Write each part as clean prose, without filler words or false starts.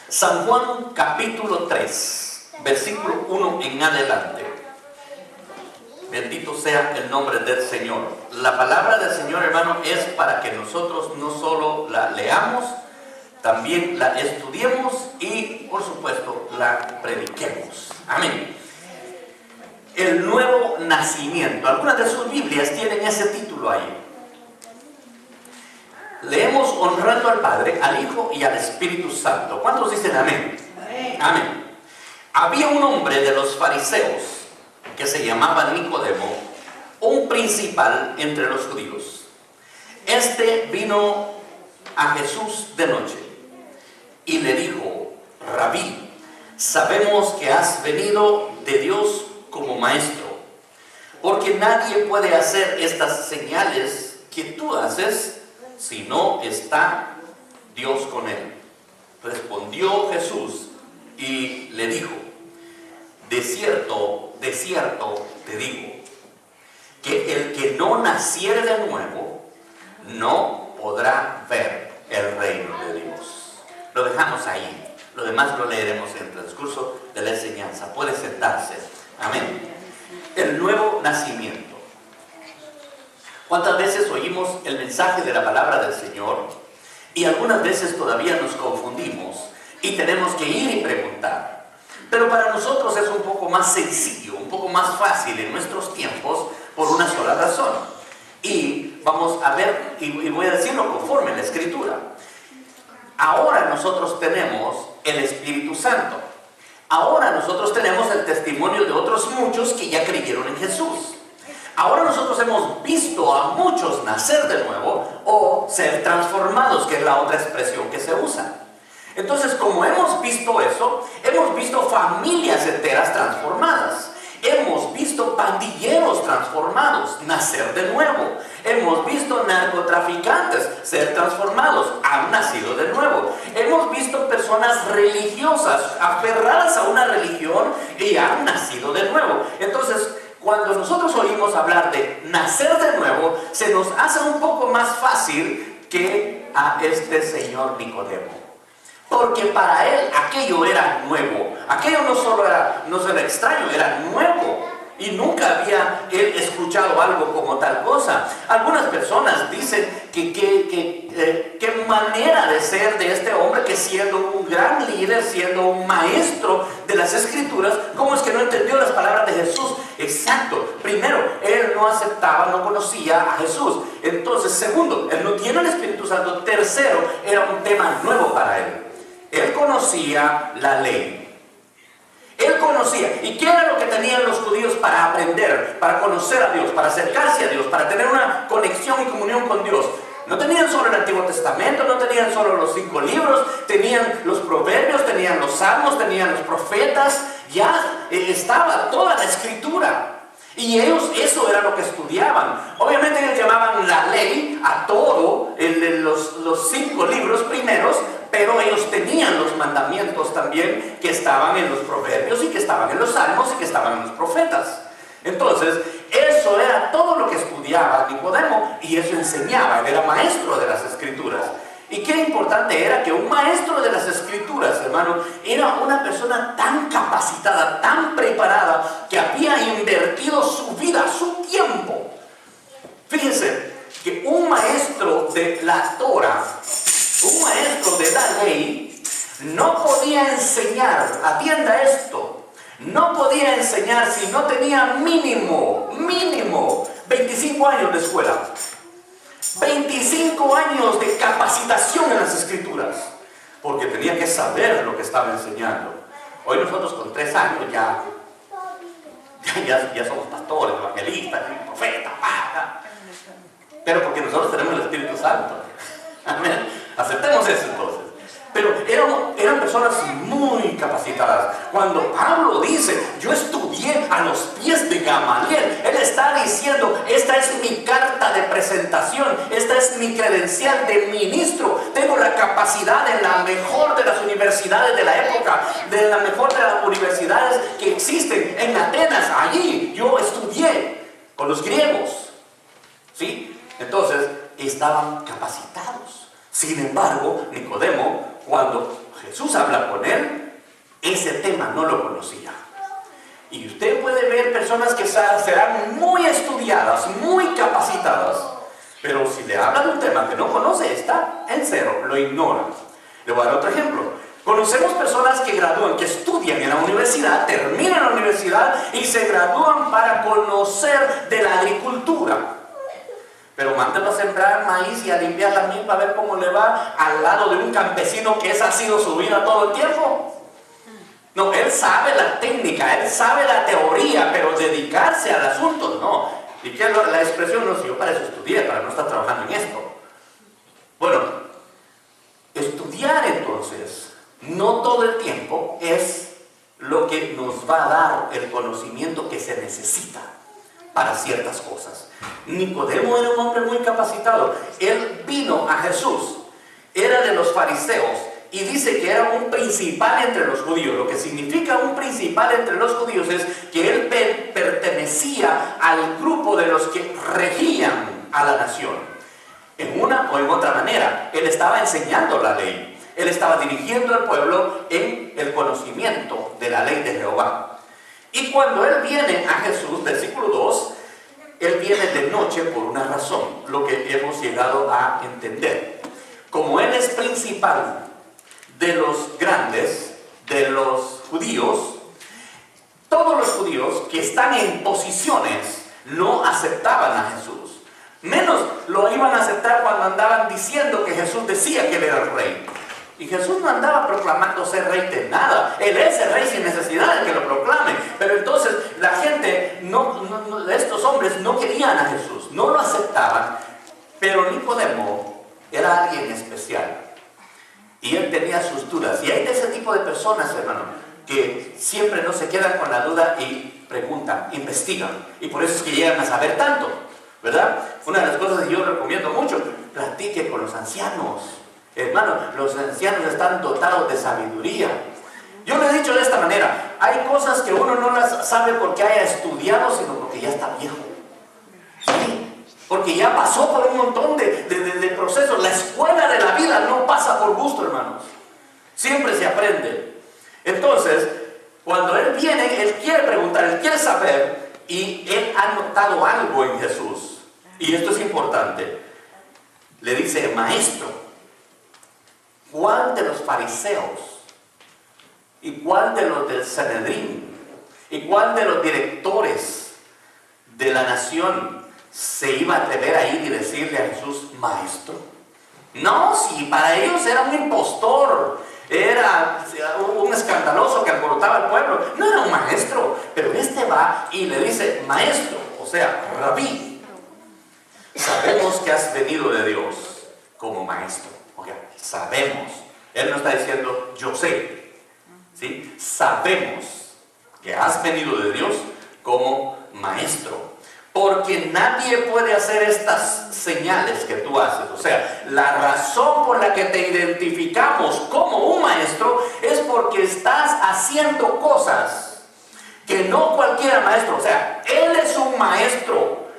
San Juan capítulo 3, versículo 1 en adelante. Bendito sea el nombre del Señor. La palabra del Señor, hermano, es para que nosotros no solo la leamos, también la estudiemos y, por supuesto, la prediquemos. Amén. El nuevo nacimiento. Algunas de sus Biblias tienen ese título ahí. Leemos honrando al Padre, al Hijo y al Espíritu Santo. ¿Cuántos dicen amén? Amén. Amén. Había un hombre de los fariseos que se llamaba Nicodemo, un principal entre los judíos. Este vino a Jesús de noche y le dijo: Rabí, sabemos que has venido de Dios como maestro, porque nadie puede hacer estas señales que tú haces si no está Dios con él. Respondió Jesús y le dijo: de cierto te digo, que el que no naciere de nuevo no podrá ver el reino de Dios. Lo dejamos ahí. Lo demás lo leeremos en el transcurso de la enseñanza. Puede sentarse. Amén. El nuevo nacimiento. ¿Cuántas veces oímos el mensaje de la palabra del Señor y algunas veces todavía nos confundimos y tenemos que ir y preguntar? Pero para nosotros es un poco más sencillo, un poco más fácil en nuestros tiempos por una sola razón. Y vamos a ver, y voy a decirlo conforme a la Escritura. Ahora nosotros tenemos el Espíritu Santo. Ahora nosotros tenemos el testimonio de otros muchos que ya creyeron en Jesús. Ahora nosotros hemos visto a muchos nacer de nuevo o ser transformados, que es la otra expresión que se usa. Entonces, como hemos visto eso, hemos visto familias enteras transformadas. Hemos visto pandilleros transformados, nacer de nuevo. Hemos visto narcotraficantes ser transformados, han nacido de nuevo. Hemos visto personas religiosas, aferradas a una religión y han nacido de nuevo. Entonces, cuando nosotros oímos hablar de nacer de nuevo, se nos hace un poco más fácil que a este señor Nicodemo. Porque para él aquello era nuevo. Aquello no solo era extraño, era nuevo. Y nunca había él escuchado algo como tal cosa. Algunas personas dicen qué manera de ser de este hombre, que siendo un gran líder, siendo un maestro de las Escrituras, ¿cómo es que no entendió las palabras de Jesús? Exacto. Primero, él no aceptaba, no conocía a Jesús. Entonces, segundo, él no tiene el Espíritu Santo. Tercero, era un tema nuevo para él. Él conocía la ley. Él conocía. ¿Y qué era lo que tenían los judíos para aprender, para conocer a Dios, para acercarse a Dios, para tener una conexión y comunión con Dios? No tenían solo el Antiguo Testamento, no tenían solo los 5 libros, tenían los proverbios, tenían los salmos, tenían los profetas. Ya estaba toda la Escritura. Y ellos eso era lo que estudiaban. Obviamente ellos llamaban la ley a todo, los 5 libros primeros, pero ellos tenían los mandamientos también que estaban en los proverbios y que estaban en los salmos y que estaban en los profetas. Entonces, eso era todo lo que estudiaba Nicodemo y eso enseñaba. Él era maestro de las Escrituras. Y qué importante era que un maestro de las Escrituras, hermano, era una persona tan capacitada, tan preparada, que había invertido su vida, su tiempo. Fíjense que un maestro de la Torah, un maestro de la ley, no podía enseñar, atienda esto, no podía enseñar si no tenía mínimo 25 años de escuela. 25 años de capacitación en las Escrituras, porque tenía que saber lo que estaba enseñando. Hoy nosotros con 3 años ya somos pastores, evangelistas, profetas, pero porque nosotros tenemos el Espíritu Santo. Amén. Aceptemos eso entonces. Pero eran personas muy capacitadas. Cuando Pablo dice, yo estudié a los pies de Gamaliel, él está diciendo, esta es mi carta de presentación, esta es mi credencial de ministro. Tengo la capacidad en la mejor de las universidades de la época, de la mejor de las universidades que existen en Atenas. Allí yo estudié con los griegos. ¿Sí? Entonces estaban capacitados. Sin embargo, Nicodemo, cuando Jesús habla con él, ese tema no lo conocía. Y usted puede ver personas que serán muy estudiadas, muy capacitadas, pero si le habla de un tema que no conoce, está en cero, lo ignora. Le voy a dar otro ejemplo. Conocemos personas que gradúan, que estudian en la universidad, terminan la universidad y se gradúan para conocer de la agricultura. Pero mándelo a sembrar maíz y a limpiar la milpa a ver cómo le va al lado de un campesino que esa ha sido su vida todo el tiempo. No, él sabe la técnica, él sabe la teoría, pero dedicarse al asunto, no. Y que la expresión no, si yo para eso estudié, para no estar trabajando en esto. Bueno, estudiar entonces, no todo el tiempo es lo que nos va a dar el conocimiento que se necesita para ciertas cosas. Nicodemo era un hombre muy capacitado. Él vino a Jesús, era de los fariseos, y dice que era un principal entre los judíos. Lo que significa un principal entre los judíos es que él pertenecía al grupo de los que regían a la nación. En una o en otra manera, él estaba enseñando la ley. Él estaba dirigiendo al pueblo en el conocimiento de la ley de Jehová. Y cuando él viene a Jesús, versículo 2, él viene de noche por una razón, lo que hemos llegado a entender. Como él es principal de los grandes, de los judíos, todos los judíos que están en posiciones no aceptaban a Jesús. Menos lo iban a aceptar cuando andaban diciendo que Jesús decía que él era el rey. Y Jesús no andaba proclamando ser rey de nada. Él es el rey sin necesidad de que lo proclame. Pero entonces la gente, estos hombres no querían a Jesús, no lo aceptaban. Pero Nicodemo era alguien especial. Y él tenía sus dudas. Y hay de ese tipo de personas, hermano, que siempre no se quedan con la duda y preguntan, investigan. Y por eso es que llegan a saber tanto, ¿verdad? Una de las cosas que yo recomiendo mucho, platique con los ancianos. Hermano, los ancianos están dotados de sabiduría. Yo le he dicho de esta manera, hay cosas que uno no las sabe porque haya estudiado, sino porque ya está viejo. ¿Sí? Porque ya pasó por un montón de procesos. La escuela de la vida no pasa por gusto, hermanos. Siempre se aprende. Entonces, cuando él viene, él quiere preguntar, él quiere saber, y él ha notado algo en Jesús. Y esto es importante. Le dice, maestro, ¿cuál de los fariseos y cuál de los del Sanedrín y cuál de los directores de la nación se iba a atrever a ir y decirle a Jesús, maestro? No, si para ellos era un impostor, era un escandaloso que alborotaba al pueblo, no era un maestro. Pero este va y le dice, maestro, o sea, rabí, sabemos que has venido de Dios como maestro. Okay, sabemos. Él no está diciendo, yo sé, ¿sí? Sabemos que has venido de Dios como maestro. Porque nadie puede hacer estas señales que tú haces. O sea, la razón por la que te identificamos como un maestro es porque estás haciendo cosas que no cualquier maestro. O sea, él es un maestro.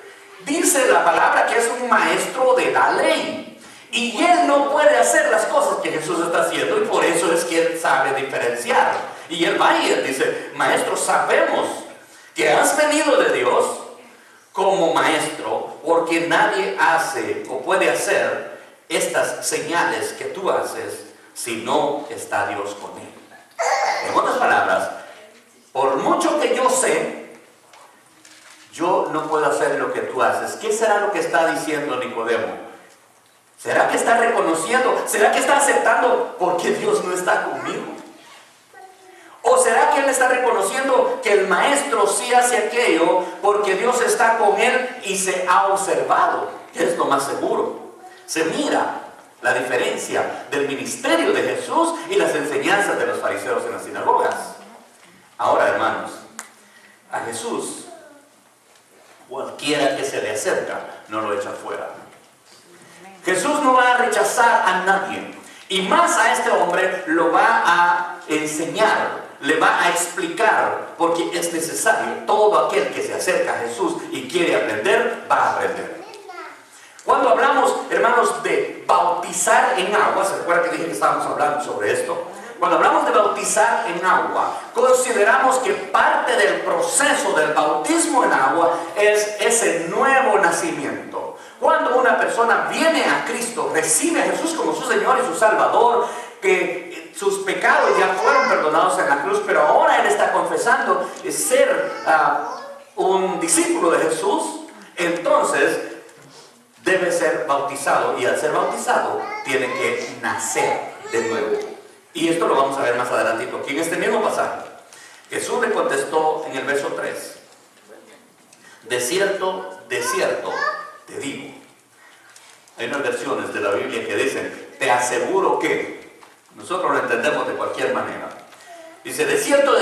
Dice la palabra que es un maestro de la ley. Y él no puede hacer las cosas que Jesús está haciendo. Y por eso es que él sabe diferenciar. Y él va y él dice, maestro, sabemos que has venido de Dios como maestro, porque nadie hace o puede hacer estas señales que tú haces si no está Dios con él. En otras palabras, por mucho que yo sé, yo no puedo hacer lo que tú haces. ¿Qué será lo que está diciendo Nicodemo? ¿Será que está reconociendo? ¿Será que está aceptando porque Dios no está conmigo? ¿O será que él está reconociendo que el maestro sí hace aquello porque Dios está con él y se ha observado? Que es lo más seguro. Se mira la diferencia del ministerio de Jesús y las enseñanzas de los fariseos en las sinagogas. Ahora, hermanos, a Jesús, cualquiera que se le acerca, no lo echa fuera. Jesús no va a rechazar a nadie. Y más a este hombre lo va a enseñar, le va a explicar, porque es necesario. Todo aquel que se acerca a Jesús y quiere aprender, va a aprender. Cuando hablamos, hermanos, de bautizar en agua, ¿se acuerdan que dije que estábamos hablando sobre esto? cuando hablamos de bautizar en agua, consideramos que parte del proceso del bautismo en agua es ese nuevo nacimiento. Cuando una persona viene a Cristo, recibe a Jesús como su Señor y su Salvador, que sus pecados ya fueron perdonados en la cruz, pero ahora Él está confesando ser un discípulo de Jesús, entonces debe ser bautizado, y al ser bautizado tiene que nacer de nuevo. Y esto lo vamos a ver más adelantito. Aquí en este mismo pasaje, Jesús le contestó en el verso 3: de cierto te digo. Hay unas versiones de la Biblia que dicen, te aseguro que. Nosotros lo entendemos de cualquier manera. Dice, de cierto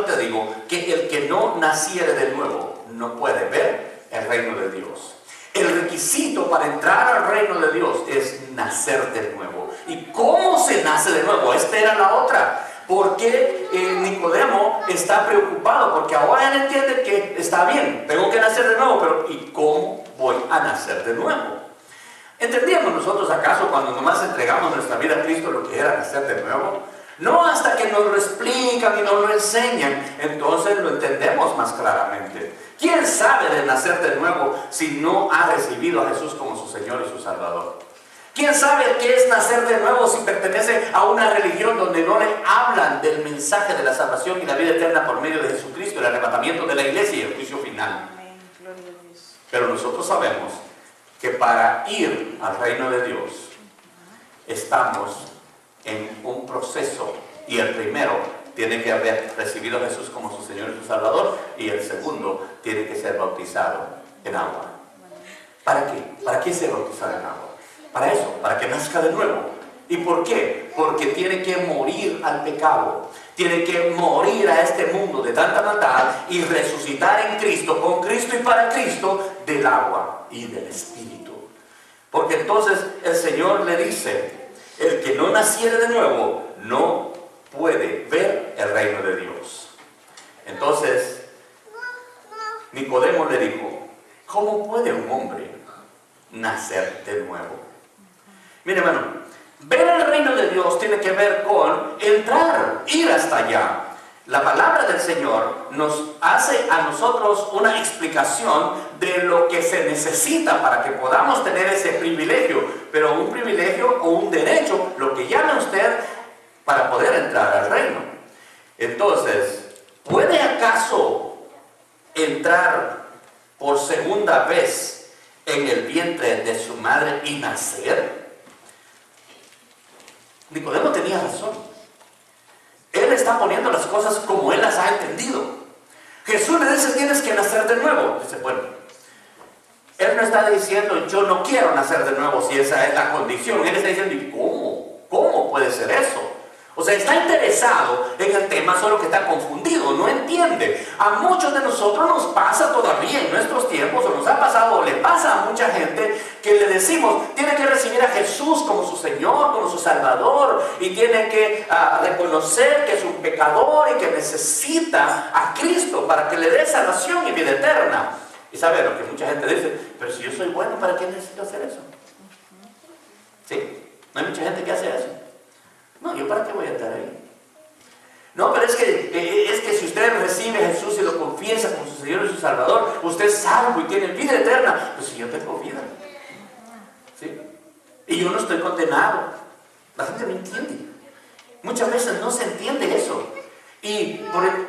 te digo, que el que no naciere de nuevo no puede ver el reino de Dios. El requisito para entrar al reino de Dios es nacer de nuevo. ¿Y cómo se nace de nuevo? Esta era la otra. Porque Nicodemo está preocupado, porque ahora él entiende que está bien, tengo que nacer de nuevo, pero ¿y cómo voy a nacer de nuevo? ¿Entendíamos nosotros acaso cuando nomás entregamos nuestra vida a Cristo lo que era nacer de nuevo? No hasta que nos lo explican y nos lo enseñan, entonces lo entendemos más claramente. ¿Quién sabe de nacer de nuevo si no ha recibido a Jesús como su Señor y su Salvador? ¿Quién sabe qué es nacer de nuevo si pertenece a una religión donde no le hablan del mensaje de la salvación y la vida eterna por medio de Jesucristo, el arrebatamiento de la iglesia y el juicio final? Pero nosotros sabemos que para ir al reino de Dios estamos en un proceso, y el primero tiene que haber recibido a Jesús como su Señor y su Salvador, y el segundo tiene que ser bautizado en agua. ¿Para qué? ¿Para qué ser bautizado en agua? Para eso, para que nazca de nuevo. ¿Y por qué? Porque tiene que morir al pecado, tiene que morir a este mundo de tanta maldad y resucitar en Cristo, con Cristo y para Cristo, del agua y del Espíritu. Porque entonces el Señor le dice, el que no naciere de nuevo no puede ver el reino de Dios. Entonces Nicodemo le dijo, ¿cómo puede un hombre nacer de nuevo? Mire, hermano, ver el reino de Dios tiene que ver con entrar, ir hasta allá. La palabra del Señor nos hace a nosotros una explicación de lo que se necesita para que podamos tener ese privilegio, pero un privilegio o un derecho, lo que llame usted, para poder entrar al reino. Entonces, ¿puede acaso entrar por segunda vez en el vientre de su madre y nacer? Nicodemo tenía razón. Él está poniendo las cosas como él las ha entendido. Jesús le dice, tienes que nacer de nuevo. Dice, bueno, él no está diciendo, yo no quiero nacer de nuevo si esa es la condición. Él está diciendo, ¿y cómo? ¿Cómo puede ser eso? O sea, está interesado en el tema, solo que está confundido, no entiende. A muchos de nosotros nos pasa todavía en nuestros tiempos, o nos ha pasado, o le pasa a mucha gente, que le decimos, tiene que recibir a Jesús como su Señor, como su Salvador, y tiene que reconocer que es un pecador y que necesita a Cristo para que le dé salvación y vida eterna. Y sabe lo que mucha gente dice, pero si yo soy bueno, ¿para qué necesito hacer eso? ¿Sí? ¿No hay mucha gente que hace eso? No, ¿yo para qué voy a estar ahí? No, pero es que si usted recibe a Jesús y lo confiesa como su Señor y su Salvador, usted es salvo y tiene vida eterna. Pues si yo tengo vida, ¿sí? Y yo no estoy condenado. La gente no entiende. Muchas veces no se entiende eso. ¿Y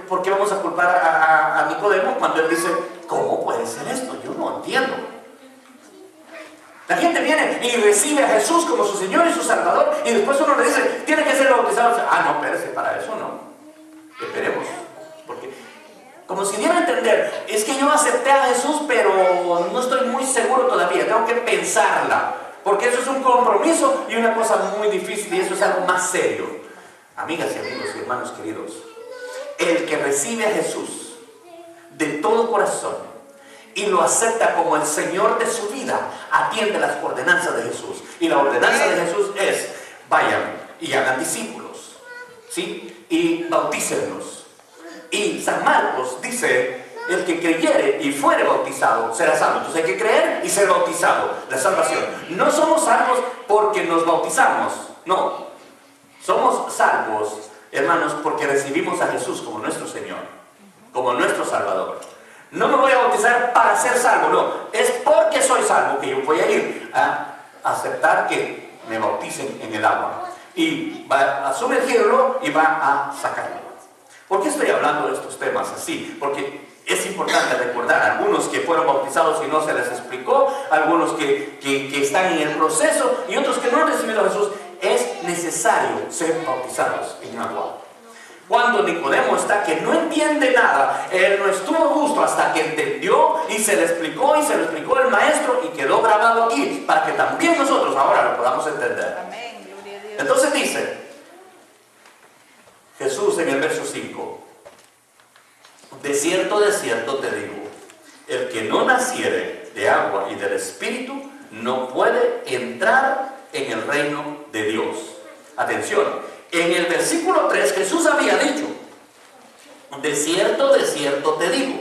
por qué vamos a culpar a Nicodemo cuando él dice, ¿cómo puede ser esto? Yo no entiendo. La gente viene y recibe a Jesús como su Señor y su Salvador, y después uno le dice, tiene que ser bautizado. No, espérese, para eso no. Esperemos. Porque, como si diera a entender, es que yo acepté a Jesús, pero no estoy muy seguro todavía, tengo que pensarla. Porque eso es un compromiso y una cosa muy difícil, y eso es algo más serio. Amigas y amigos y hermanos queridos, el que recibe a Jesús de todo corazón y lo acepta como el Señor de su vida, atiende las ordenanzas de Jesús. Y la ordenanza de Jesús es, vayan y hagan discípulos, ¿sí? Y bautícenlos. Y San Marcos dice, el que creyere y fuere bautizado será salvo. Entonces hay que creer y ser bautizado, la salvación. No somos salvos porque nos bautizamos, no. Somos salvos hermanos, porque recibimos a Jesús como nuestro Señor, como nuestro Salvador. No me voy a bautizar para ser salvo, no. Es porque soy salvo que yo voy a ir a aceptar que me bauticen en el agua. Y va a sumergirlo y va a sacarlo. ¿Por qué estoy hablando de estos temas así? Porque es importante recordar a algunos que fueron bautizados y no se les explicó, algunos que están en el proceso y otros que no han recibido a Jesús. Es necesario ser bautizados en agua. Cuando Nicodemo está que no entiende nada, él no estuvo a gusto hasta que entendió y se le explicó y se lo explicó el maestro y quedó grabado aquí para que también nosotros ahora lo podamos entender. Amén, gloria a Dios. Entonces dice Jesús en el verso 5: de cierto te digo, el que no naciere de agua y del Espíritu no puede entrar en el reino de Dios. Atención. En el versículo 3 Jesús había dicho: de cierto te digo,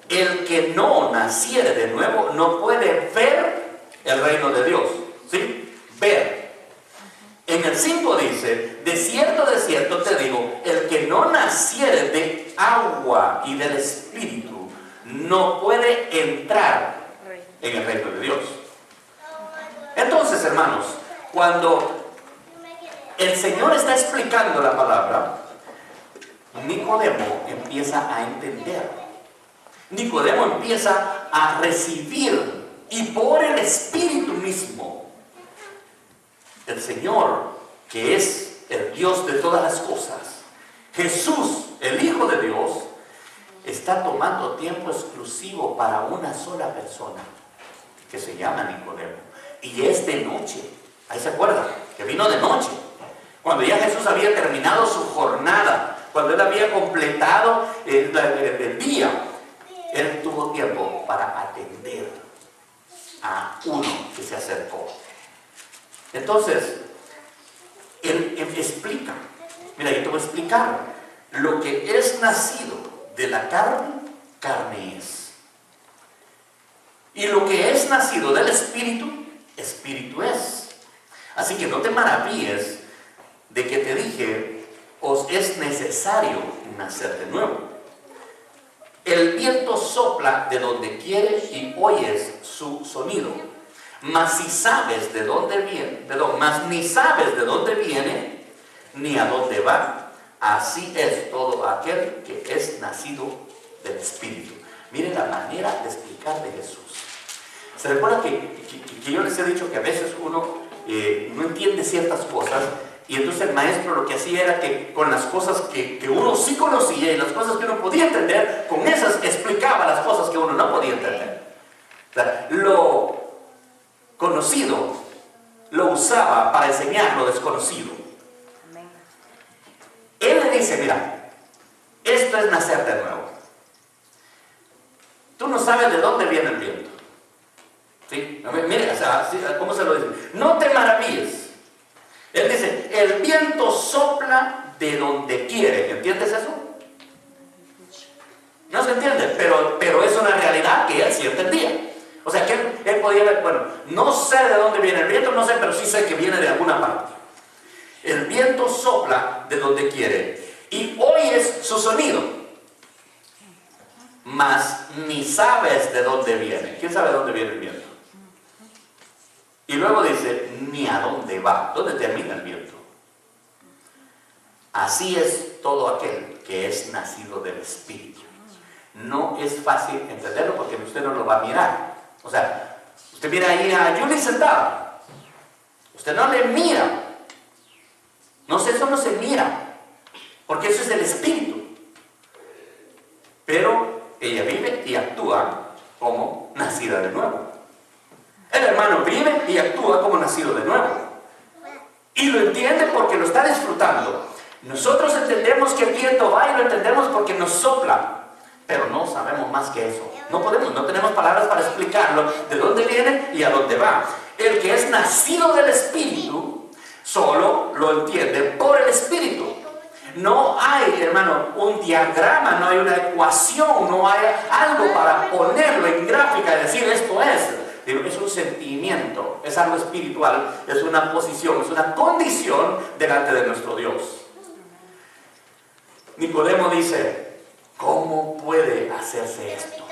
el que no naciere de nuevo no puede ver el reino de Dios. ¿Sí? Ver. En el 5 dice: de cierto te digo, el que no naciere de agua y del Espíritu no puede entrar en el reino de Dios. Entonces, hermanos, cuando el Señor está explicando la palabra, Nicodemo empieza a entender. Nicodemo empieza a recibir, y por el Espíritu mismo, el Señor, que es el Dios de todas las cosas, Jesús, el Hijo de Dios, está tomando tiempo exclusivo para una sola persona, que se llama Nicodemo. Y es de noche. Ahí se acuerdan, que vino de noche. Cuando ya Jesús había terminado su jornada, cuando él había completado el día, él tuvo tiempo para atender a uno que se acercó. Entonces, él explica, mira, yo te voy a explicar, lo que es nacido de la carne, carne es. Y lo que es nacido del Espíritu, Espíritu es. Así que no te maravilles de que te dije, os es necesario nacer de nuevo. El viento sopla de donde quiere y oyes su sonido, mas si sabes de dónde viene, mas ni sabes de dónde viene ni a dónde va. Así es todo aquel que es nacido del Espíritu. Miren la manera de explicar de Jesús. ¿Se recuerda que yo les he dicho que a veces uno no entiende ciertas cosas? Y entonces el maestro lo que hacía era que con las cosas que uno sí conocía y las cosas que uno podía entender, con esas explicaba las cosas que uno no podía entender. O sea, lo conocido lo usaba para enseñar lo desconocido. Él le dice, mira, esto es nacer de nuevo. Tú no sabes de dónde viene el viento. ¿Sí? Mira, o sea, ¿cómo se lo dice? No te maravilles. Él dice, el viento sopla de donde quiere. ¿Entiendes eso? No se entiende, pero es una realidad que él sí entendía. O sea, que él podía ver, bueno, no sé de dónde viene el viento, no sé, pero sí sé que viene de alguna parte. El viento sopla de donde quiere y oyes su sonido, mas ni sabes de dónde viene. ¿Quién sabe de dónde viene el viento? Y luego dice, ni a dónde va. ¿Dónde termina el viento? Así es todo aquel que es nacido del Espíritu. No es fácil entenderlo porque usted no lo va a mirar. O sea, usted mira ahí a Julie sentada. Usted no le mira. No sé, eso no se mira. Porque eso es el Espíritu. Pero ella vive y actúa como nacida de nuevo. El hermano vive y actúa como nacido de nuevo. Y lo entiende porque lo está disfrutando. Nosotros entendemos que el viento va y lo entendemos porque nos sopla. Pero no sabemos más que eso. No tenemos palabras para explicarlo, de dónde viene y a dónde va. El que es nacido del Espíritu solo lo entiende por el Espíritu. No hay, hermano, un diagrama, no hay una ecuación, no hay algo para ponerlo en gráfica y decir esto es. Es un sentimiento, es algo espiritual, es una posición, es una condición delante de nuestro Dios. Nicodemo dice, ¿cómo puede hacerse esto?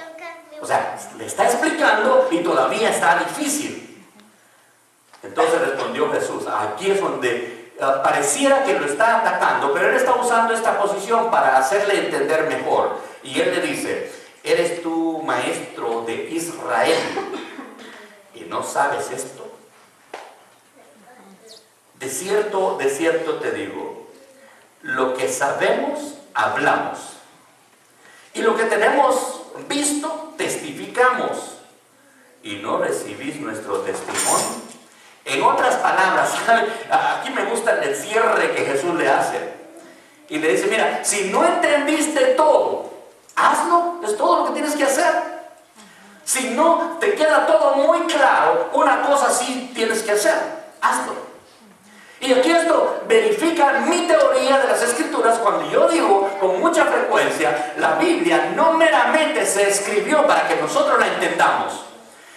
O sea, le está explicando y todavía está difícil. Entonces respondió Jesús. Aquí es donde pareciera que lo está atacando, pero él está usando esta posición para hacerle entender mejor. Y él le dice, ¿eres tú maestro de Israel y no sabes esto? De cierto te digo, lo que sabemos, hablamos. Y lo que tenemos visto, testificamos. Y no recibís nuestro testimonio. En otras palabras, aquí me gusta el cierre que Jesús le hace. Y le dice, mira, si no entendiste todo, hazlo, es todo lo que tienes que hacer. Si no te queda todo muy claro, una cosa sí tienes que hacer, hazlo. Y aquí esto verifica mi teoría de las Escrituras cuando yo digo con mucha frecuencia, la Biblia no meramente se escribió para que nosotros la entendamos,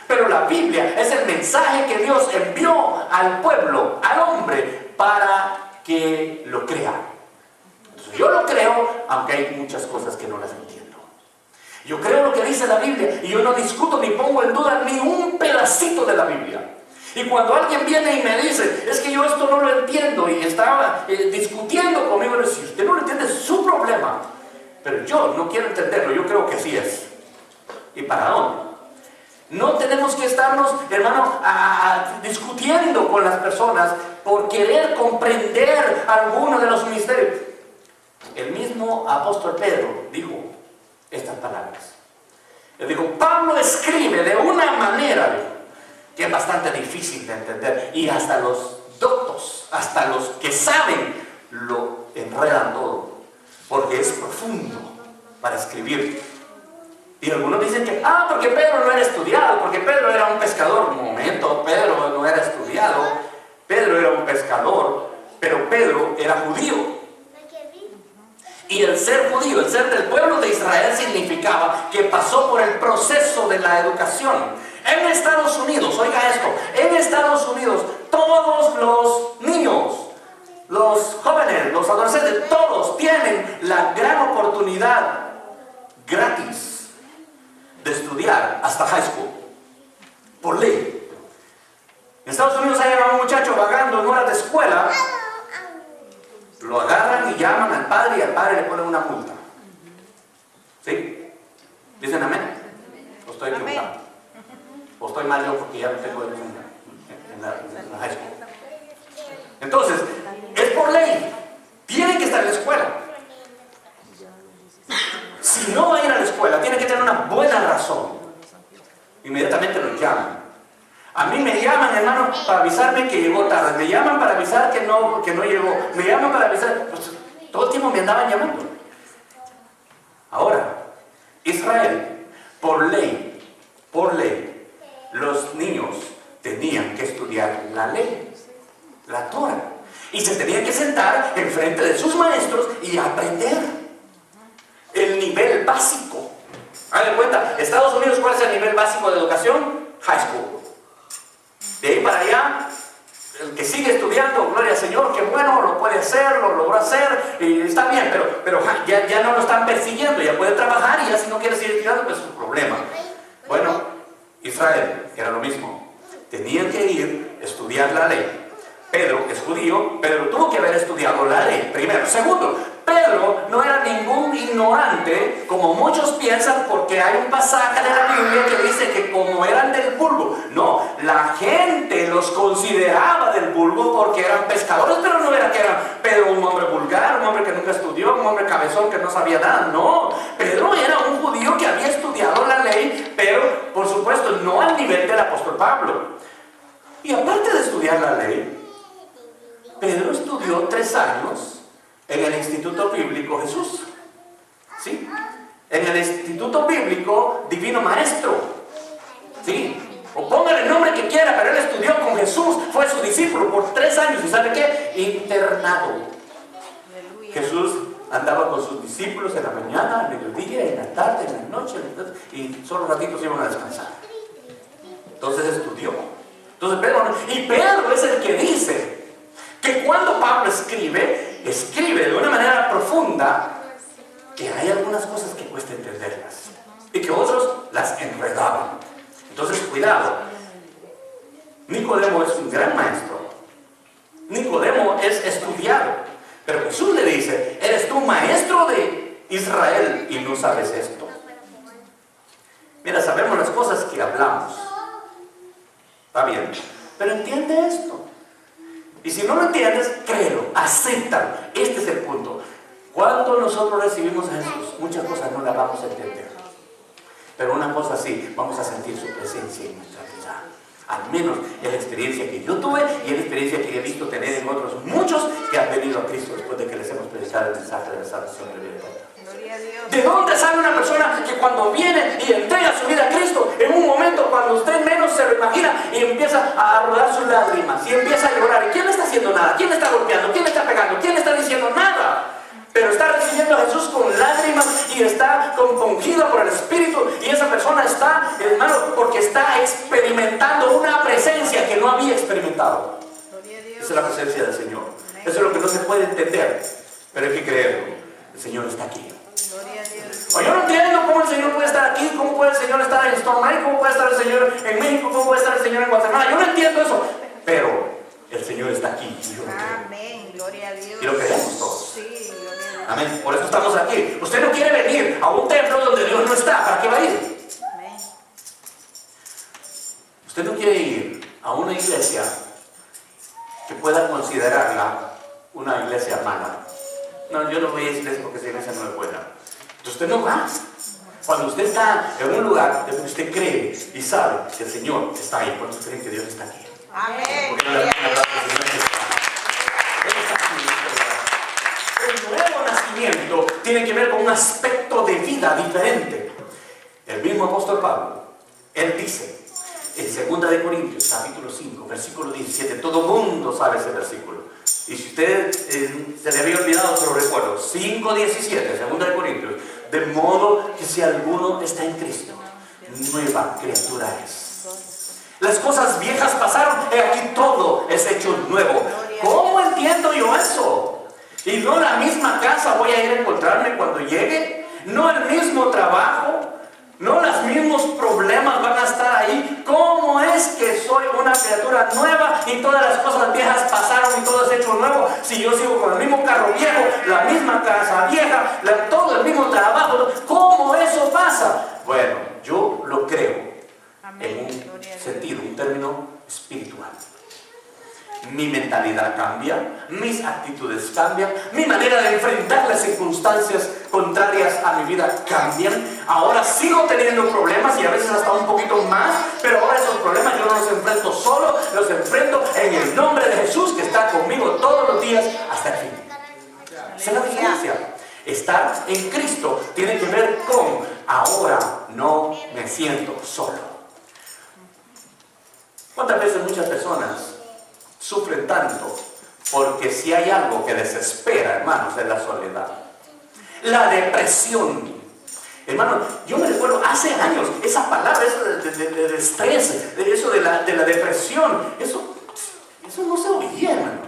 pero la Biblia es el mensaje que Dios envió al pueblo, al hombre, para que lo crea. Entonces, yo lo creo, aunque hay muchas cosas que no las entiendo. Yo creo lo que dice la Biblia y yo no discuto ni pongo en duda ni un pedacito de la Biblia. Y cuando alguien viene y me dice, es que yo esto no lo entiendo, y estaba discutiendo conmigo, si usted no lo entiende, es su problema. Pero yo no quiero entenderlo, yo creo que sí es. ¿Y para dónde? No tenemos que estarnos, hermano, discutiendo con las personas por querer comprender alguno de los misterios. El mismo apóstol Pedro dijo estas palabras. Él dijo, Pablo escribe de una manera que es bastante difícil de entender, y hasta los doctos, hasta los que saben, lo enredan todo, porque es profundo para escribir. Y algunos dicen que, porque Pedro no era estudiado, porque Pedro era un pescador. Un momento, Pedro no era estudiado, Pedro era un pescador, pero Pedro era judío. Y el ser judío, el ser del pueblo de Israel, significaba que pasó por el proceso de la educación. En Estados Unidos, oiga esto, en Estados Unidos todos los niños, los jóvenes, los adolescentes, todos tienen la gran oportunidad gratis de estudiar hasta high school, por ley. En Estados Unidos hay un muchacho vagando en horas de escuela, lo agarran y llaman al padre y al padre le ponen una multa. ¿Sí? ¿Dicen amén? ¿O estoy equivocado? ¿O estoy mal yo porque ya no tengo en la high school? Entonces, es por ley. Tiene que estar en la escuela. Si no va a ir a la escuela, tiene que tener una buena razón. Inmediatamente lo llaman. A mí me llaman, hermano, para avisarme que llegó tarde. Me llaman para avisar que no llegó. Me llaman para avisar. Pues, todo el tiempo me andaban llamando. Ahora, Israel, por ley, los niños tenían que estudiar la ley, la Torah. Y se tenían que sentar enfrente de sus maestros y aprender el nivel básico. Hagan cuenta, Estados Unidos, ¿cuál es el nivel básico de educación? High school. De ahí para allá, el que sigue estudiando, gloria al Señor, qué bueno, lo puede hacer, lo logró hacer, y está bien, pero ya no lo están persiguiendo, ya puede trabajar, y ya si no quiere seguir estudiando, pues es un problema. Bueno, Israel era lo mismo. Tenían que ir a estudiar la ley. Pedro es judío, Pedro tuvo que haber estudiado la ley, primero. Segundo, Pedro no era ningún ignorante, como muchos piensan, porque hay un pasaje de la Biblia que dice que como eran del vulgo. No, la gente los consideraba del vulgo porque eran pescadores, pero no era que era Pedro un hombre vulgar, un hombre que nunca estudió, un hombre cabezón que no sabía nada. No, Pedro era un judío que había estudiado la ley, pero por supuesto no al nivel del apóstol Pablo. Y aparte de estudiar la ley, Pedro estudió 3 años en el Instituto Bíblico Jesús. ¿Sí? En el Instituto Bíblico Divino Maestro. ¿Sí? O póngale el nombre que quiera, pero él estudió con Jesús, fue su discípulo por 3 años. ¿Y sabe qué? Internado. Jesús andaba con sus discípulos en la mañana, al mediodía, en la tarde, en la noche, y solo ratitos iban a descansar. Entonces estudió. Entonces Pedro es el que dice que cuando Pablo escribe de una manera profunda que hay algunas cosas que cuesta entenderlas y que otros las enredaban. Entonces, cuidado. Nicodemo es un gran maestro. Nicodemo es estudiado. Pero Jesús le dice, eres tú maestro de Israel y no sabes esto. Mira, sabemos las cosas que hablamos. Está bien. Pero entiende esto. Y si no lo entiendes, créelo, acéptalo. Este es el punto. Cuando nosotros recibimos a Jesús, muchas cosas no las vamos a entender. Pero una cosa sí, vamos a sentir su presencia en nuestra vida. Al menos es la experiencia que yo tuve y es la experiencia que he visto tener en otros muchos que han venido a Cristo después de que les hemos predicado el mensaje de la salvación de vida eterna. ¿De dónde sale una persona que cuando viene y entrega su vida a Cristo, en un momento cuando usted menos se lo imagina y empieza a rodar sus lágrimas y empieza a llorar? ¿Y quién no está haciendo nada? ¿Quién le está golpeando? ¿Quién le está pegando? ¿Quién le está diciendo nada? Pero está recibiendo a Jesús con lágrimas y está compungido por el Espíritu. Y esa persona está, hermano, porque está experimentando una presencia que no había experimentado. Esa es la presencia del Señor. Eso es lo que no se puede entender, pero hay que creerlo. El Señor está aquí. O yo no entiendo cómo el Señor puede estar aquí, cómo puede el Señor estar en Stormlight, cómo puede estar el Señor en México, cómo puede estar el Señor en Guatemala. Yo no entiendo eso, pero el Señor está aquí y yo lo creo. Amén, gloria a Dios. Y lo creemos todos. Sí, gloria a Dios. Amén. Por eso estamos aquí. Usted no quiere venir a un templo donde Dios no está. ¿Para qué va a ir? Amén. Usted no quiere ir a una iglesia que pueda considerarla una iglesia mala. No, yo no voy a esa iglesia porque esa iglesia no es buena. Entonces usted no va. Cuando usted está en un lugar donde usted cree y sabe que el Señor está ahí, ¿cuántos creen que Dios está aquí? Amén. Porque no le dan un abrazo al Señor que está. Él está aquí en este lugar. El nuevo nacimiento tiene que ver con un aspecto de vida diferente. El mismo apóstol Pablo, él dice en 2 de Corintios, capítulo 5, versículo 17, todo mundo sabe ese versículo. Y si usted se le había olvidado, se lo recuerdo. 5:17, 2 de Corintios. De modo que si alguno está en Cristo, nueva criatura es. Las cosas viejas pasaron, y aquí todo es hecho nuevo. ¿Cómo entiendo yo eso? Y no la misma casa voy a ir a encontrarme cuando llegue, no el mismo trabajo, no los mismos problemas van a estar ahí. ¿Cómo es que soy una criatura nueva y todas las cosas viejas pasaron y todo es hecho nuevo? Si yo sigo con el mismo carro viejo, la misma casa vieja, todo el mismo trabajo, ¿cómo eso pasa? Bueno, yo lo creo en un sentido, un término espiritual. Mi mentalidad cambia, mis actitudes cambian, mi manera de enfrentar las circunstancias contrarias a mi vida cambian. Ahora sigo teniendo problemas y a veces hasta un poquito más, pero ahora esos problemas yo no los enfrento solo, los enfrento en el nombre de Jesús que está conmigo todos los días hasta el fin. Esa es la diferencia. Estar en Cristo tiene que ver con ahora no me siento solo. ¿Cuántas veces muchas personas sufren tanto? Porque si hay algo que desespera, hermanos, es la soledad. La depresión. Hermano, yo me recuerdo hace años, esa palabra, eso de estrés, eso de la depresión, eso no se oía, hermano.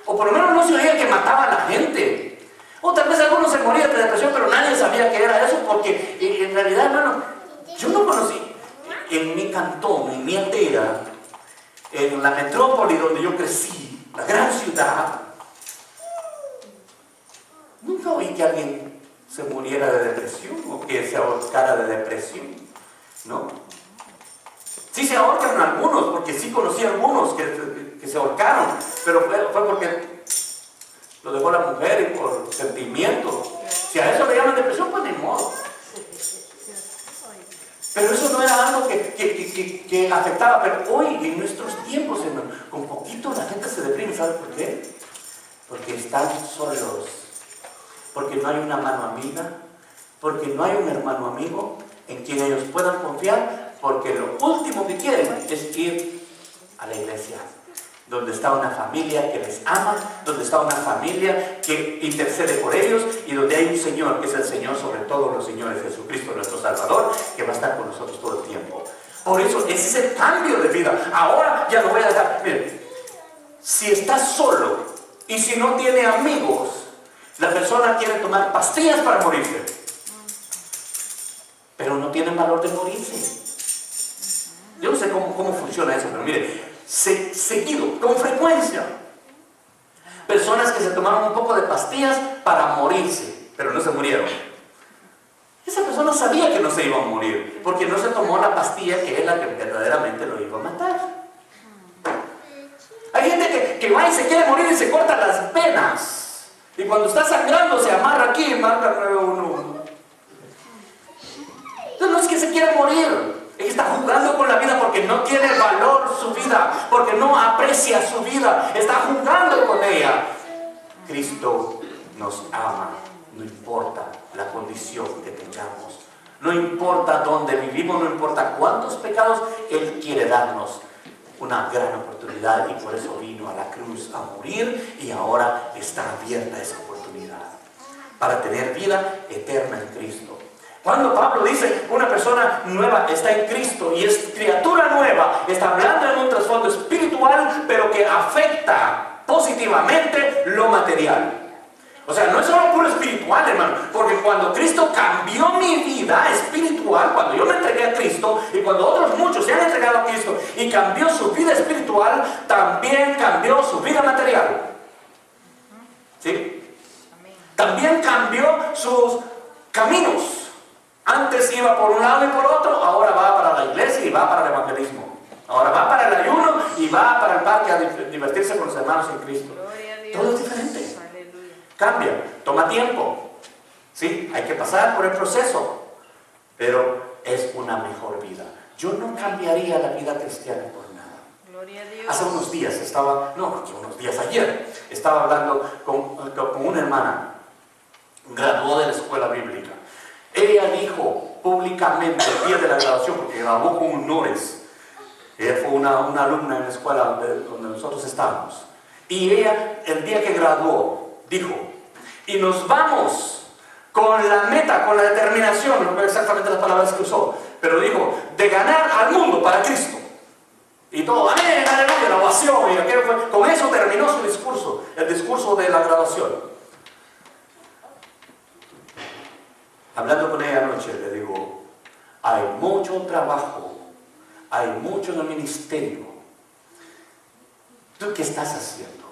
O por lo menos no se oía que mataba a la gente. O tal vez algunos se morían de depresión, pero nadie sabía que era eso, porque en realidad, hermano, yo no conocí en mi cantón, en mi aldea, en la metrópoli donde yo crecí, la gran ciudad, nunca oí que alguien se muriera de depresión o que se ahorcara de depresión, ¿no? Sí se ahorcan algunos, porque sí conocí algunos que se ahorcaron, pero fue porque lo dejó la mujer y por sentimiento. Si a eso le llaman depresión, pues ni modo. Pero eso no era algo que afectaba. Pero hoy, en nuestros tiempos, hermano, con poquito la gente se deprime. ¿Sabe por qué? Porque están solos. Porque no hay una mano amiga. Porque no hay un hermano amigo en quien ellos puedan confiar. Porque lo último que quieren es ir a la iglesia, donde está una familia que les ama, donde está una familia que intercede por ellos y donde hay un Señor que es el Señor sobre todos los señores, Jesucristo nuestro Salvador, que va a estar con nosotros todo el tiempo. Por eso ese es el cambio de vida. Ahora ya lo voy a dejar. Miren, si está solo y si no tiene amigos, La persona quiere tomar pastillas para morirse, pero no tienen valor de morirse. Yo no sé cómo funciona eso, pero mire, seguido, con frecuencia, personas que se tomaron un poco de pastillas para morirse, pero no se murieron. Esa persona sabía que no se iba a morir, porque no se tomó la pastilla que es la que verdaderamente lo iba a matar. Hay gente que va y se quiere morir y se corta las venas, y cuando está sangrando se amarra aquí y marca 911. Entonces no es que se quiere morir, es que está jugando con la vida porque no tiene valor su vida, porque no aprecia su vida, está jugando con ella. Cristo nos ama, no importa la condición que tengamos, no importa dónde vivimos, no importa cuántos pecados, Él quiere darnos una gran oportunidad, y por eso vino a la cruz a morir, y ahora está abierta esa oportunidad para tener vida eterna en Cristo. Cuando Pablo dice una persona nueva está en Cristo y es criatura nueva, está hablando en un trasfondo espiritual, pero que afecta positivamente lo material. O sea, no es solo puro espiritual, hermano, porque cuando Cristo cambió mi vida espiritual, cuando yo me entregué a Cristo, y cuando otros muchos se han entregado a Cristo y cambió su vida espiritual, también cambió su vida material. ¿Sí? También cambió sus caminos. Antes iba por un lado y por otro, ahora va para la iglesia y va para el evangelismo. Ahora va para el ayuno y va para el parque a divertirse con los hermanos en Cristo. Todo es diferente. Cambia, toma tiempo. Sí, hay que pasar por el proceso, pero es una mejor vida. Yo no cambiaría la vida cristiana por nada. Gloria a Dios. Hace unos días ayer, estaba hablando con una hermana, graduó de la escuela bíblica. Ella dijo públicamente el día de la graduación, porque graduó con honores. Ella fue una alumna en la escuela donde nosotros estábamos. Y ella, el día que graduó, dijo, y nos vamos con la meta, con la determinación, no recuerdo exactamente las palabras que usó, pero dijo, de ganar al mundo para Cristo. Y todo, amén, aleluya, la ovación, y aquello fue. Con eso terminó su discurso, el discurso de la graduación. Hablando con ella anoche, le digo, hay mucho trabajo, hay mucho en el ministerio. ¿Tú qué estás haciendo?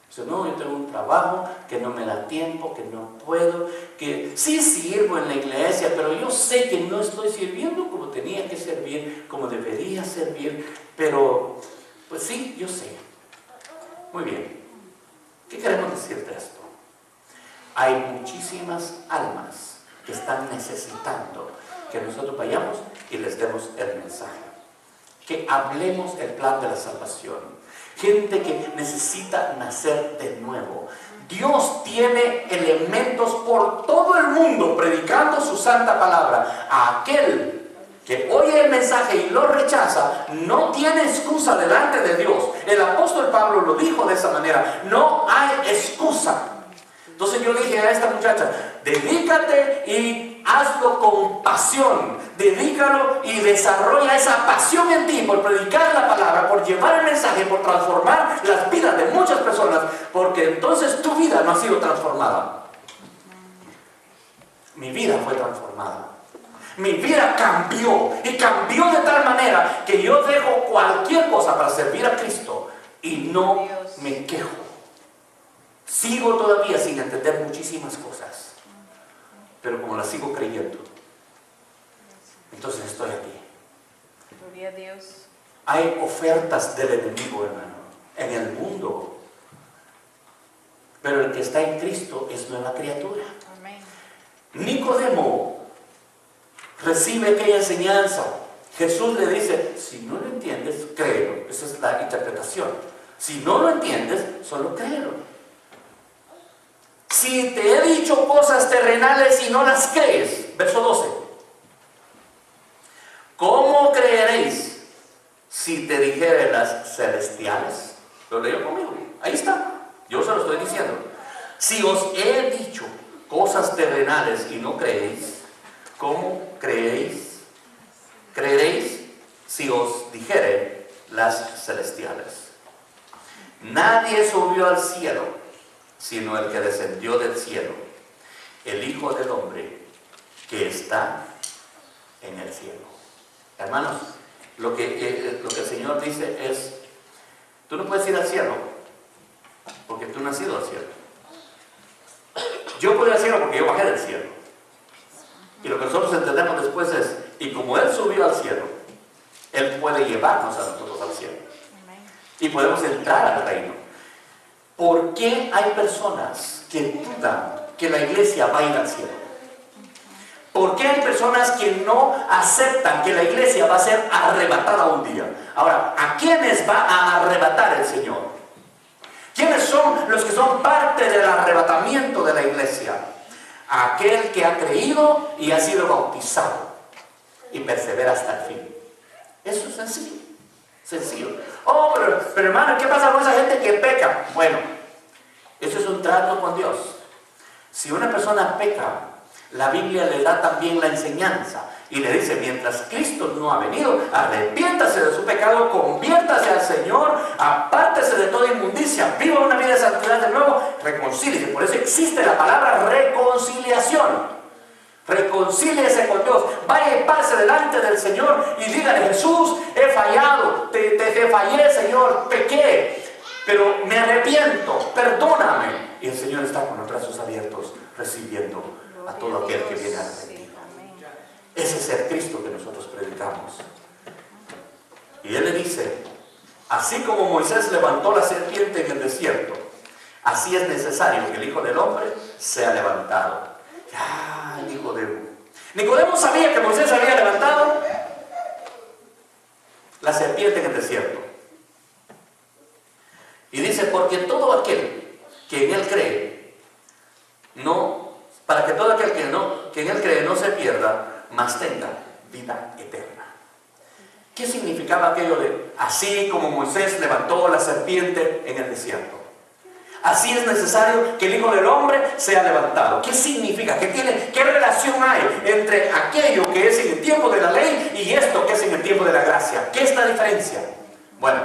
Dice, no, yo tengo un trabajo que no me da tiempo, que no puedo, que sí sirvo en la iglesia, pero yo sé que no estoy sirviendo como tenía que servir, como debería servir, pero pues sí, yo sé. Muy bien. ¿Qué queremos decir de esto? Hay muchísimas almas que están necesitando que nosotros vayamos y les demos el mensaje, que hablemos el plan de la salvación. Gente que necesita nacer de nuevo. Dios tiene elementos por todo el mundo predicando su santa palabra. A aquel que oye el mensaje y lo rechaza, no tiene excusa delante de Dios. El apóstol Pablo lo dijo de esa manera, no hay excusa. Entonces yo le dije a esta muchacha, dedícate y hazlo con pasión, dedícalo y desarrolla esa pasión en ti por predicar la palabra, por llevar el mensaje, por transformar las vidas de muchas personas, porque entonces tu vida no ha sido transformada. Mi vida fue transformada. Mi vida cambió, y cambió de tal manera que yo dejo cualquier cosa para servir a Cristo y no me quejo. Sigo todavía sin entender muchísimas cosas, pero como las sigo creyendo, entonces estoy aquí. Gloria a Dios. Hay ofertas del enemigo, hermano, en el mundo, pero el que está en Cristo es nueva criatura. Amén. Nicodemo recibe aquella enseñanza. Jesús le dice, si no lo entiendes, créelo. Esa es la interpretación. Si no lo entiendes, solo créelo. Si te he dicho cosas terrenales y no las crees, verso 12, ¿cómo creeréis si te dijere las celestiales? Lo leo conmigo, ahí está, yo se lo estoy diciendo. Si os he dicho cosas terrenales y no creéis, ¿cómo creeréis? ¿Creeréis si os dijere las celestiales? Nadie subió al cielo, sino el que descendió del cielo, el Hijo del Hombre que está en el cielo. Hermanos, lo que el Señor dice es, tú no puedes ir al cielo, porque tú no has ido al cielo. Yo puedo ir al cielo porque yo bajé del cielo. Y lo que nosotros entendemos después es, y como Él subió al cielo, Él puede llevarnos a nosotros al cielo. Y podemos entrar al reino. ¿Por qué hay personas que dudan que la iglesia va a ir al cielo? ¿Por qué hay personas que no aceptan que la iglesia va a ser arrebatada un día? Ahora, ¿a quiénes va a arrebatar el Señor? ¿Quiénes son los que son parte del arrebatamiento de la iglesia? Aquel que ha creído y ha sido bautizado y persevera hasta el fin. Eso es sencillo. Sencillo. Oh, pero hermano, ¿qué pasa con esa gente que peca? Bueno, eso es un trato con Dios. Si una persona peca, la Biblia le da también la enseñanza y le dice, mientras Cristo no ha venido, arrepiéntase de su pecado, conviértase al Señor, apártese de toda inmundicia, viva una vida de santidad de nuevo, reconcíliese. Por eso existe la palabra reconciliación. Reconcíliese con Dios, vaya y pase delante del Señor y dígale, Jesús, he fallado, te fallé, Señor, pequé, pero me arrepiento, perdóname. Y el Señor está con los brazos abiertos recibiendo a todo aquel que viene a arrepentir. Ese es el Cristo que nosotros predicamos. Y Él le dice, así como Moisés levantó la serpiente en el desierto, así es necesario que el Hijo del Hombre sea levantado. Ah, Nicodemo. Nicodemo sabía que Moisés había levantado la serpiente en el desierto. Y dice, porque todo aquel que en Él cree, para que todo aquel que en Él cree no se pierda, mas tenga vida eterna. ¿Qué significaba aquello de, así como Moisés levantó la serpiente en el desierto? Así es necesario que el Hijo del Hombre sea levantado. ¿Qué significa? ¿Qué relación hay entre aquello que es en el tiempo de la ley y esto que es en el tiempo de la gracia? ¿Qué es la diferencia? Bueno,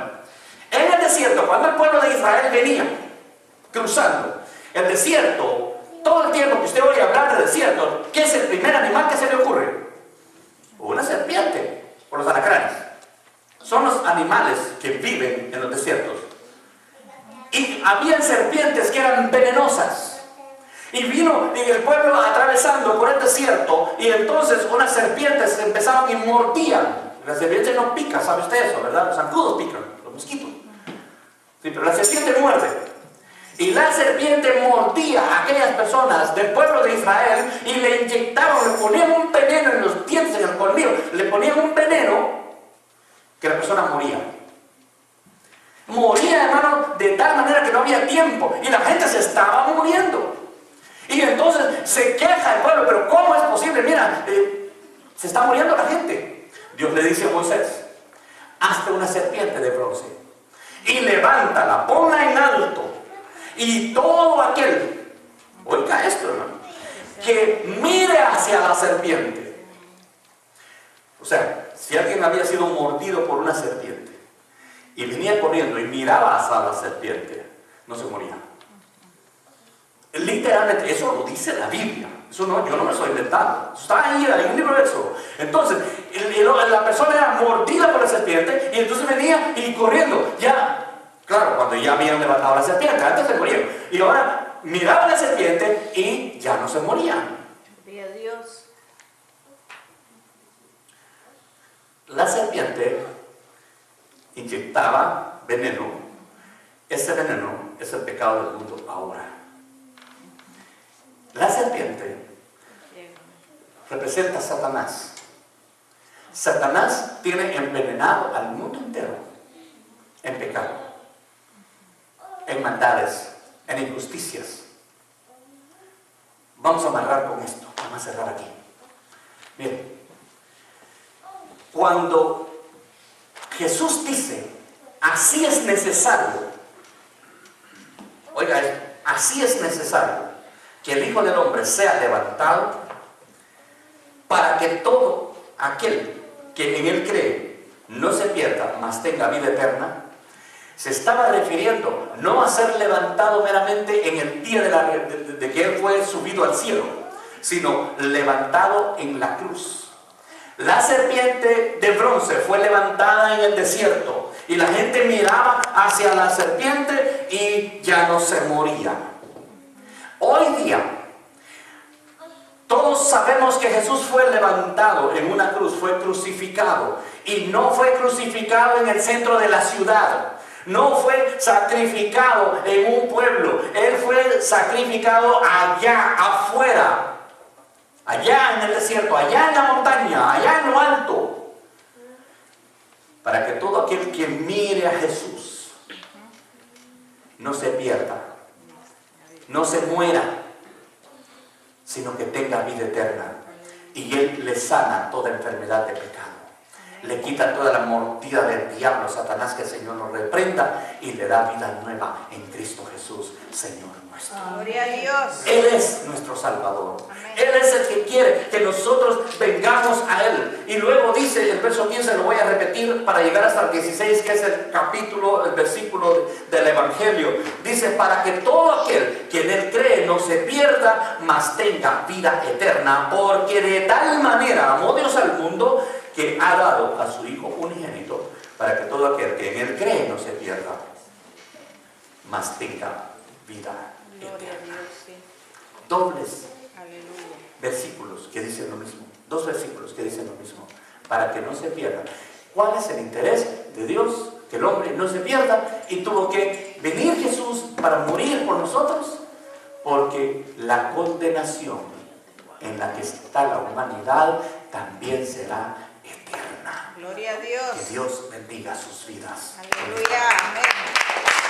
en el desierto, cuando el pueblo de Israel venía cruzando el desierto, todo el tiempo que usted oye hablar de desierto, ¿qué es el primer animal que se le ocurre? Una serpiente, o los alacranes. Son los animales que viven en los desiertos. Y habían serpientes que eran venenosas. Y vino el pueblo atravesando por el desierto, y entonces unas serpientes empezaron y mordían. Las serpientes no pican, ¿sabe usted eso, verdad? Los zancudos pican, los mosquitos. Sí, pero la serpiente muerde. Y la serpiente mordía a aquellas personas del pueblo de Israel y le inyectaban, le ponían un veneno en los dientes, en el colmillo, le ponían un veneno que la persona moría. Moría, hermano, de tal manera que no había tiempo y la gente se estaba muriendo. Y entonces se queja el pueblo, pero ¿cómo es posible? Mira, se está muriendo la gente. Dios le dice a Moisés, hazte una serpiente de bronce y levántala, ponla en alto, y todo aquel, oiga esto, hermano, que mire hacia la serpiente. O sea, si alguien había sido mordido por una serpiente y venía corriendo y miraba hacia la serpiente, no se moría. Literalmente, eso lo dice la Biblia. Eso no, yo no me lo estoy inventando. Eso está ahí en un libro de Éxodo. Entonces, la persona era mordida por la serpiente y entonces venía y corriendo. Ya, claro, cuando ya habían levantado la serpiente, antes se morían. Y ahora miraba la serpiente y ya no se morían. Gloria a Dios. La serpiente inyectaba veneno. Ese veneno es el pecado del mundo ahora. La serpiente representa a Satanás. Satanás tiene envenenado al mundo entero en pecado, en maldades, en injusticias. Vamos a amarrar con esto. Vamos a cerrar aquí. Bien. Cuando Jesús dice, así es necesario, oiga, así es necesario que el Hijo del Hombre sea levantado para que todo aquel que en Él cree no se pierda, mas tenga vida eterna, Se estaba refiriendo no a ser levantado meramente en el día de que Él fue subido al cielo, sino levantado en la cruz. La serpiente de bronce fue levantada en el desierto y la gente miraba hacia la serpiente y ya no se moría. Hoy día, todos sabemos que Jesús fue levantado en una cruz, fue crucificado, y no fue crucificado en el centro de la ciudad. No fue sacrificado en un pueblo. Él fue sacrificado allá afuera, allá en el desierto, allá en la montaña, allá en lo alto, para que todo aquel que mire a Jesús no se pierda, no se muera, sino que tenga vida eterna. Y Él le sana toda enfermedad de pecado. Le quita toda la mordida del diablo, Satanás, que el Señor nos reprenda, y le da vida nueva en Cristo Jesús, Señor nuestro. Gloria a Dios. Él es nuestro Salvador. Amén. Él es el que quiere que nosotros vengamos a Él. Y luego dice el verso 15, lo voy a repetir para llegar hasta el 16, que es el versículo del Evangelio. Dice, para que todo aquel que en Él cree no se pierda, mas tenga vida eterna. Porque de tal manera amó Dios al mundo, que ha dado a su Hijo unigénito, para que todo aquel que en Él cree no se pierda, mas tenga vida Gloria a eterna. Dios, sí. Dobles Aleluya. versículos que dicen lo mismo. Dos versículos que dicen lo mismo, para que no se pierda. ¿Cuál es el interés de Dios? Que el hombre no se pierda, y tuvo que venir Jesús para morir por nosotros, porque la condenación en la que está la humanidad también será eterna. Gloria a Que Dios. Dios bendiga sus vidas. Aleluya. Amén.